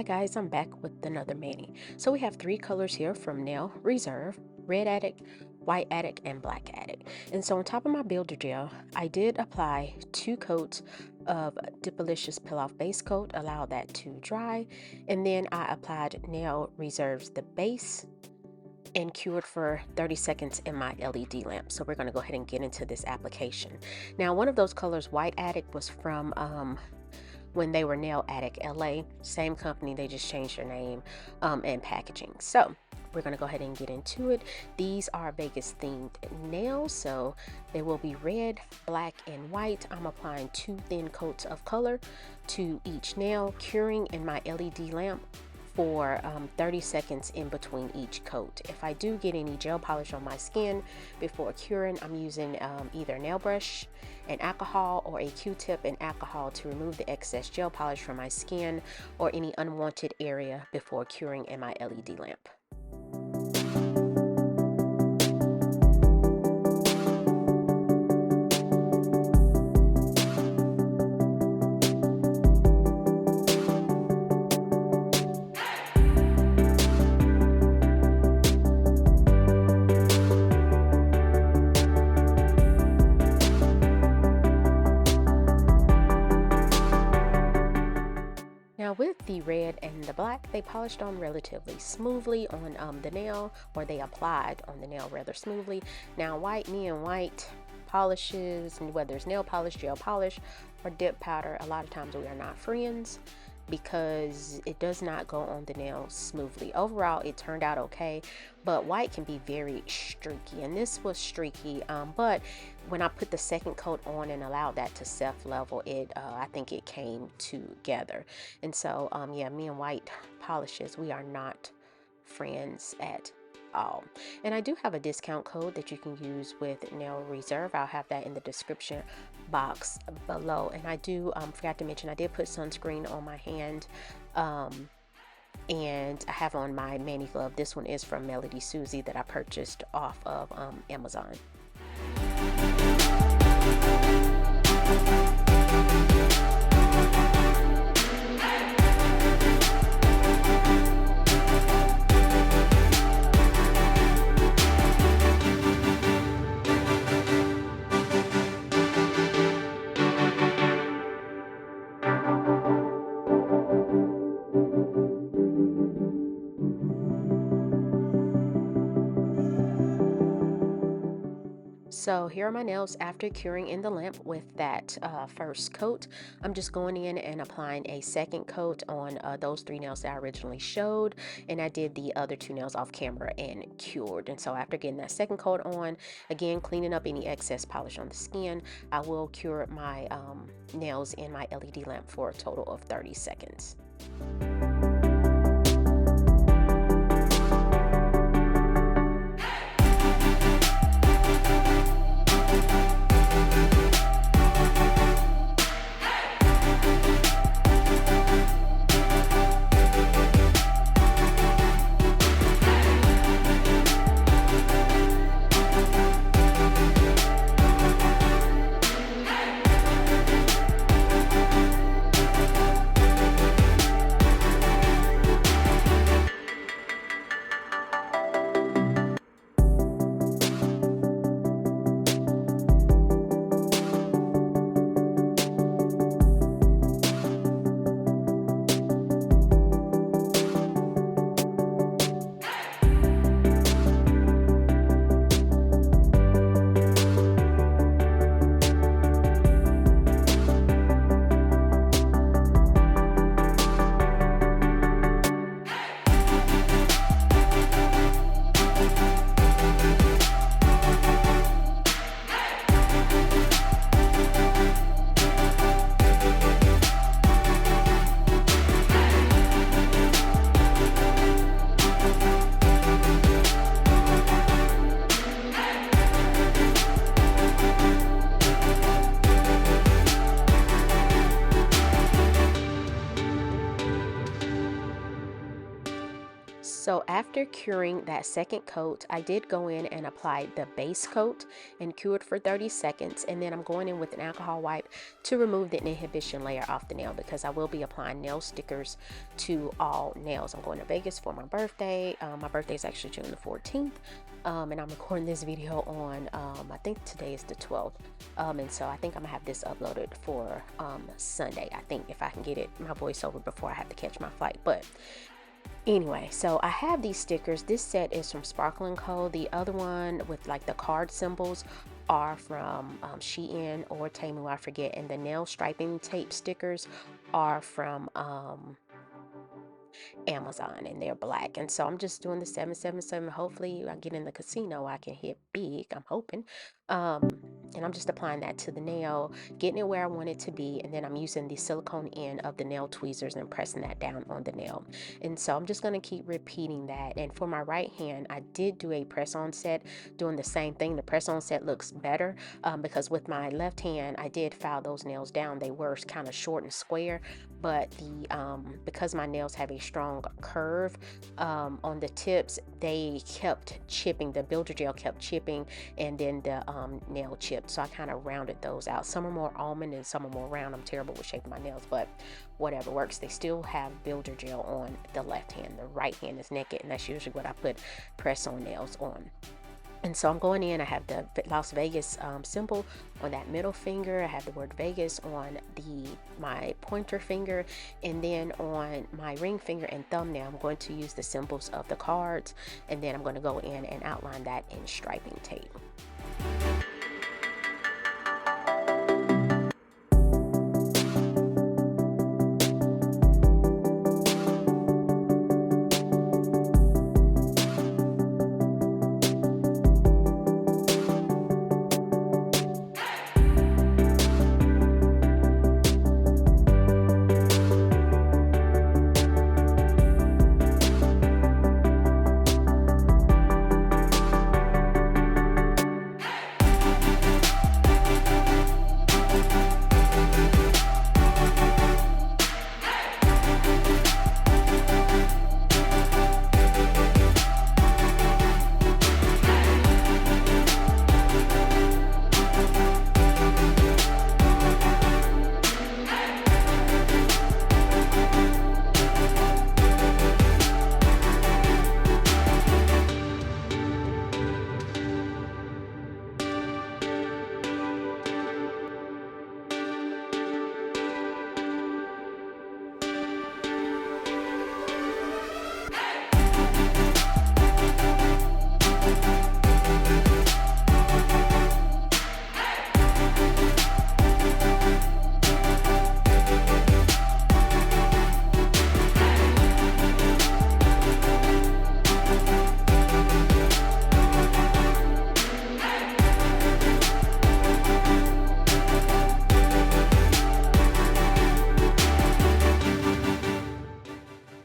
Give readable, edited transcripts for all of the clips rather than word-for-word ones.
Hi guys, I'm back with another mani. So we have three colors here from Nail Reserve: Red Addict, White Addict, and Black Addict. And so on top of my builder gel, I did apply 2 coats of 𝑻𝒊𝒔𝒉 Peel-Off Base Coat, allow that to dry, and then I applied Nail Reserve's the base and cured for 30 seconds in my LED lamp. So we're going to go ahead and get into this application. Now, one of those colors, White Addict, was from when they were Nail Addict LA, same company, they just changed their name and packaging. So we're going to go ahead and get into it. These are Vegas themed nails, so they will be red, black, and white. I'm applying 2 thin coats of color to each nail, curing in my LED lamp for 30 seconds in between each coat. If I do get any gel polish on my skin before curing, I'm using either a nail brush and alcohol or a Q-tip and alcohol to remove the excess gel polish from my skin or any unwanted area before curing in my LED lamp. Now with the red and the black, they polished on relatively smoothly on the nail, or they applied on the nail rather smoothly. Now me and white polishes, and whether it's nail polish, gel polish, or dip powder, a lot of times we are not friends because it does not go on the nails smoothly. Overall, it turned out okay, but white can be very streaky, and this was streaky, but when I put the second coat on and allowed that to self-level, I think it came together. And so yeah, me and white polishes, we are not friends at all. And I do have a discount code that you can use with Nail Reserve. I'll have that in the description box below. And I do forgot to mention, I did put sunscreen on my hand, and I have on my mani glove. This one is from 𝑻𝒊𝒔𝒉 that I purchased off of Amazon. So here are my nails after curing in the lamp with that first coat. I'm just going in and applying a second coat on those 3 nails that I originally showed, and I did the other 2 nails off camera and cured. And so after getting that second coat on, again cleaning up any excess polish on the skin, I will cure my nails in my LED lamp for a total of 30 seconds. So after curing that second coat, I did go in and apply the base coat and cure it for 30 seconds. And then I'm going in with an alcohol wipe to remove the inhibition layer off the nail, because I will be applying nail stickers to all nails. I'm going to Vegas for my birthday. My birthday is actually June the 14th. And I'm recording this video on, I think today is the 12th. And so I think I'm gonna have this uploaded for Sunday. I think, if I can get it, my voiceover before I have to catch my flight. But anyway, so I have these stickers. This set is from Sparkle & Co. The other one with like the card symbols are from Shein or Temu, I forget. And the nail striping tape stickers are from Amazon, and they're black. And so I'm just doing the 777. Hopefully I get in the casino, I can hit big, I'm hoping. And I'm just applying that to the nail, getting it where I want it to be, and then I'm using the silicone end of the nail tweezers and pressing that down on the nail. And so I'm just going to keep repeating that. And for my right hand, I did do a press-on set, doing the same thing. The press-on set looks better because with my left hand, I did file those nails down. They were kind of short and square, but because my nails have a strong curve on the tips, they kept chipping. The builder gel kept chipping, and then the nail chipped. So I kind of rounded those out. Some are more almond and some are more round. I'm terrible with shaping my nails, but whatever works. They still have builder gel on the left hand. The right hand is naked, and that's usually what I put press-on nails on. And so I'm going in, I have the Las Vegas symbol on that middle finger. I have the word Vegas on my pointer finger, and then on my ring finger and thumbnail, I'm going to use the symbols of the cards, and then I'm going to go in and outline that in striping tape.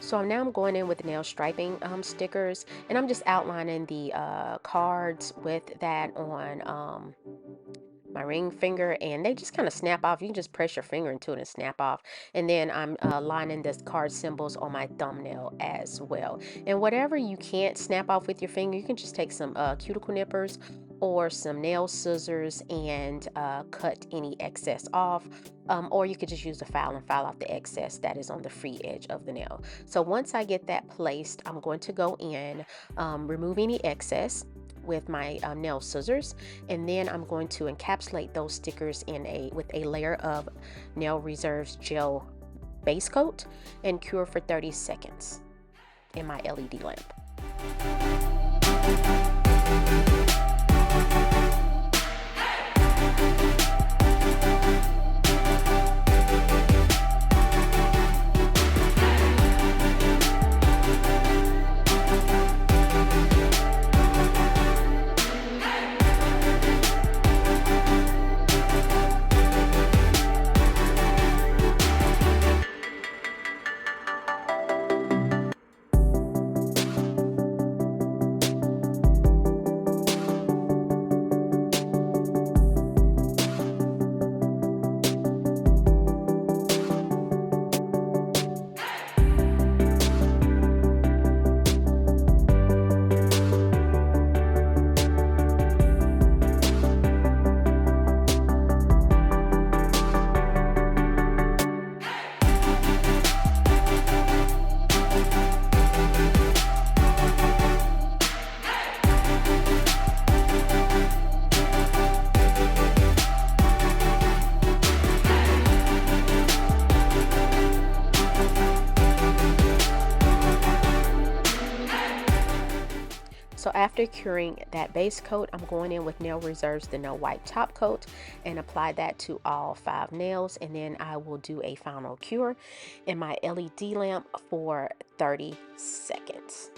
So now I'm going in with the nail striping stickers, and I'm just outlining the cards with that on my ring finger, and they just kind of snap off. You can just press your finger into it and snap off. And then I'm lining the card symbols on my thumbnail as well. And whatever you can't snap off with your finger, you can just take some cuticle nippers or some nail scissors and cut any excess off, or you could just use a file and file out the excess that is on the free edge of the nail. So once I get that placed, I'm going to go in, remove any excess with my nail scissors, and then I'm going to encapsulate those stickers with a layer of Nail Reserve's gel base coat and cure for 30 seconds in my LED lamp. after curing that base coat, I'm going in with Nail Reserve's the No Wipe top coat and apply that to all 5 nails, and then I will do a final cure in my LED lamp for 30 seconds.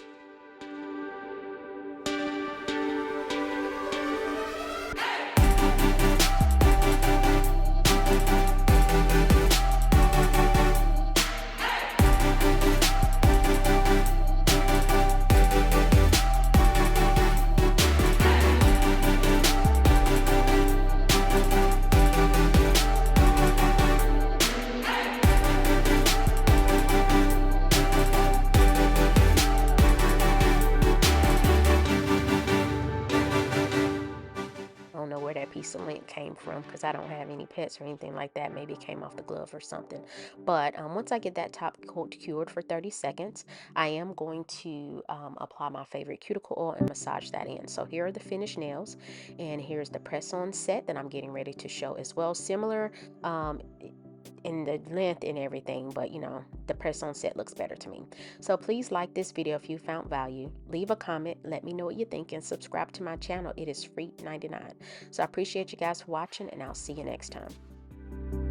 I don't know where that piece of lint came from because I don't have any pets or anything like that. Maybe it came off the glove or something. But once I get that top coat cured for 30 seconds, I am going to apply my favorite cuticle oil and massage that in. So here are the finished nails, and here's the press-on set that I'm getting ready to show as well. Similar in the length and everything, but you know, the press-on set looks better to me. So please like this video if you found value, leave a comment, let me know what you think, and subscribe to my channel. It is free 99. So I appreciate you guys for watching, and I'll see you next time.